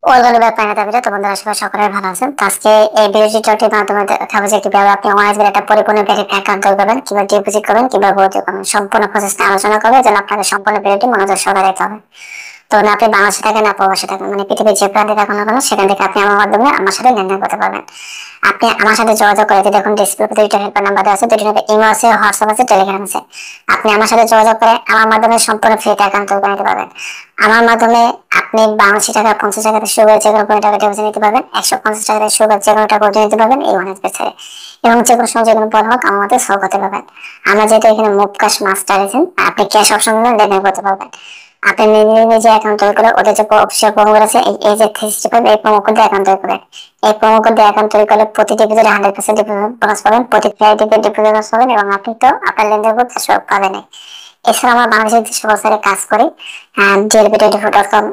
Welcome back পাইনাটা video. তো বন্ধুরা সবাই সকলে ভালো আছেন। তো আজকে এই ভিডিওটির মাধ্যমে দেখাবো যে কিভাবে আপনি অনলাইনে একটা পরিপূর্ণ ব্যাংক অ্যাকাউন্ট তৈরি করবেন, কিভাবে ডিপোজিট করবেন, কিভাবে withdraw করবেন, সম্পূর্ণ প্রসেসটা আলোচনা করবে। যেন আপনাকে সম্পূর্ণ ভিডিওটি মনোযোগ সহকারে দেখতে হবে। তো না আপনি বাংলাদেশে থাকেন না প্রবাসে থাকেন, মানে পৃথিবীর যে প্রান্তে থাকুন না কেন সেখান থেকে আপনি আমার মাধ্যমে আমার সাথে লেনদেন করতে পারবেন। আপনি আমার সাথে যোগাযোগ করে দেখুন ডিসপ্লেতে দুইটা হেল্পলাইন নাম্বার দেওয়া আছে, দুইটা ইমো আছে, হোয়াটসঅ্যাপ আছে, টেলিগ্রাম আছে। আপনি আমার সাথে যোগাযোগ করে আমার মাধ্যমে সম্পূর্ণ ফ্রিতে অ্যাকাউন্ট তৈরি করে নিতে পারবেন। আমার মাধ্যমে আপনি বাংলাদেশি টাকা 50 টাকাতে সুগার যে কোনো টাকা ডিপোজিট নিতে পারবেন, 150 টাকাতে সুগার যে কোনো টাকা উঠিয়ে নিতে পারবেন এই ওয়ালেট পেছে। এবং যে কোনো সময় যে কোনো পণ্য হোক আমার মধ্যে সলভ করতে পারবেন। আমরা যেহেতু এখানে মুভ ক্যাশ মাস্টার আছেন, আপনি ক্যাশ অপশন লেনদেন করতে পারবেন। আপনি নিজে নিজে অ্যাকাউন্ট তৈরি করে ওদের যে অফিসিয়াল প্রোমো কোড আছে এই যে 365 এই প্রোমো কোড দিয়ে অ্যাকাউন্ট তৈরি করবেন। এই প্রোমো কোড দিয়ে অ্যাকাউন্ট তৈরি করলে প্রতি ডিপোজিটে 100% ডিপোজিট বোনাস পাবেন, প্রতি ফ্রাইডেতে ডিপোজিট বোনাস পাবেন এবং আপনি তো আপনার লেনদেন করতে ক্যাশব্যাক পাবেন। এছাড়া আমরা বাংলাদেশের দেশে বছরে কাজ করি। dlb24.com,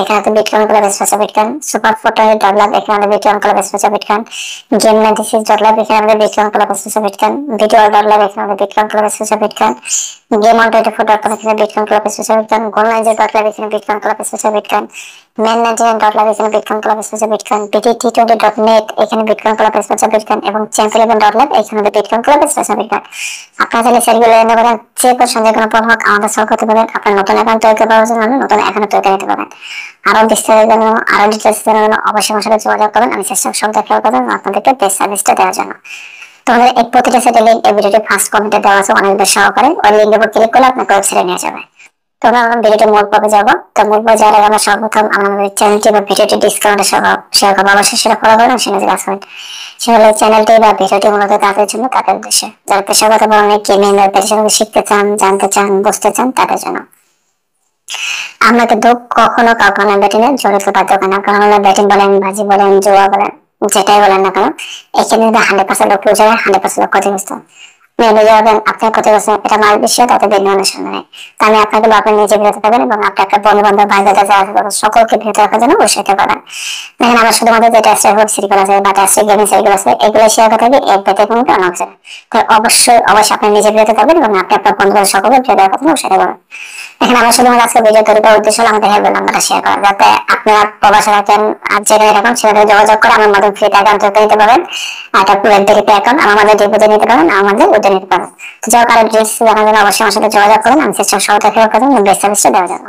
এখানে তো bitcoin club special bitcoin, super ফটোনের ডলার এখানে bitcoin club special bitcoin, game 96 dollar এখানে আমাদের bitcoin club special bitcoin, video dollar এখানে আমাদের bitcoin club special bitcoin, game on 24.com এখানে বিটকয়েন ক্লাব স্পেশাল বিটকয়েন, গোল্ডলাইনজের ডলার এখানে bitcoin club special bitcoin, man 99 dollar এখানে bitcoin club special bitcoin, BTT20.net এখানে bitcoin club special bitcoin এবং চ্যাম্প11 dollar এখানে বিটকয়েন ক্লাব স্পেশাল বিটকয়েন। আপনারা চাইলে সেগুলো লেনদেন করেন, যে কোনো সন্দেহ কোনো প্রশ্ন হোক আমাদের সলভ করতে পারবেন। আপনার নতুন অ্যাকাউন্ট তৈরি করার জন্য নতুন অ্যাকাউন্ট তৈরি করে নিতে পারবেন। আরো বিস্তারিত জন্য আরো ডিটেলস জানার জন্য অবশ্যই আমার সাথে যোগাযোগ করবেন। আমি চেষ্টা সব দেখার কথা আপনাদেরকে বেস্ট সার্ভিসটা দেওয়ার জন্য। তোমাদের এই প্রতিটা সেটের লিঙ্ক এই ভিডিওটি ফার্স্ট কমেন্টে দেওয়া আছে অনেক বেশ সহকারে, ওই লিঙ্কের উপর ক্লিক করলে আপনাকে ওয়েবসাইটে নিয়ে যাবে। তো আমরা ভিডিওটি মূল পর্বে যাবো। তো মূল পর্বে যাওয়ার আগে আমরা সর্বপ্রথম আমাদের চ্যানেলটি বা ভিডিওটি ডিসকাউন্টে শেয়ার করবো, অবশ্যই সেটা ফলো করবেন। সেটা কাজ করেন সেগুলো চ্যানেলটি বা ভিডিওটি মূলত তাদের জন্য, তাদের উদ্দেশ্যে যারা পেশাগত ভাবে গেমিং বা পেশাগত শিখতে চান, জানতে চান, বুঝতে চান তাদের জন্য। আমরা কিন্তু কখনো কাউকে না ব্যাটিং এ জড়িত পারতে না, কারণ আমরা ব্যাটিং বলেন, বাজি বলেন, জুয়া বলেন, যেটাই বলেন না কেন এখানে 100% লোক যাবে, 100% লোক ক্ষতিগ্রস্ত। মেনে যাবেন আপনার ক্ষতিগ্রস্ত, এটা মার বিষয়, তাতে বিনিয়োগের সামনে নেই। তা আমি আপনাকে আপনি নিজে বিরত থাকবেন এবং আপনি আপনার বন্ধু বান্ধব ভাই দাদা যারা সকলকে বিরত রাখার জন্য উৎসাহিত করেন। দেখেন আমরা শুধুমাত্র যে টেস্টের হোক সিরিয়াল আছে বা টেস্টের গেমিং সাইকেল আছে এগুলো শেয়ার করে থাকি, এর ব্যতীত কোনো কারণ হচ্ছে না। তাই অবশ্যই অবশ্যই আপনি নিজে বিরত থাকবেন এবং আপনি আপনার বন্ধু বান্ধব সকলকে বিরত রাখার জন্য উৎসাহিত করেন। এখানে আমরা শুধুমাত্র আজকে ভিডিও তৈরি করার উদ্দেশ্য হলো আমাদের হেল্প নাম্বারটা শেয়ার করা, যাতে আপনারা প্রবাসে থাকেন আর যেখানে থাকুন সেখানে যোগাযোগ করে আমার মাধ্যমে ফ্রিতে অ্যাকাউন্ট তৈরি নিতে পারবেন। আর এটা পুরো ডেবিট অ্যাকাউন্ট আমার মাধ্যমে ডিপোজিট নিতে পারবেন, আমার মাধ্যমে উঠে নিতে পারবেন। তো যাও কারো ড্রেস জানার জন্য অবশ্যই আমার সাথে যোগাযোগ করুন। আমি চেষ্টা সহজ দেখার কথা বেস্ট সার্ভিসটা দেওয়ার জন্য।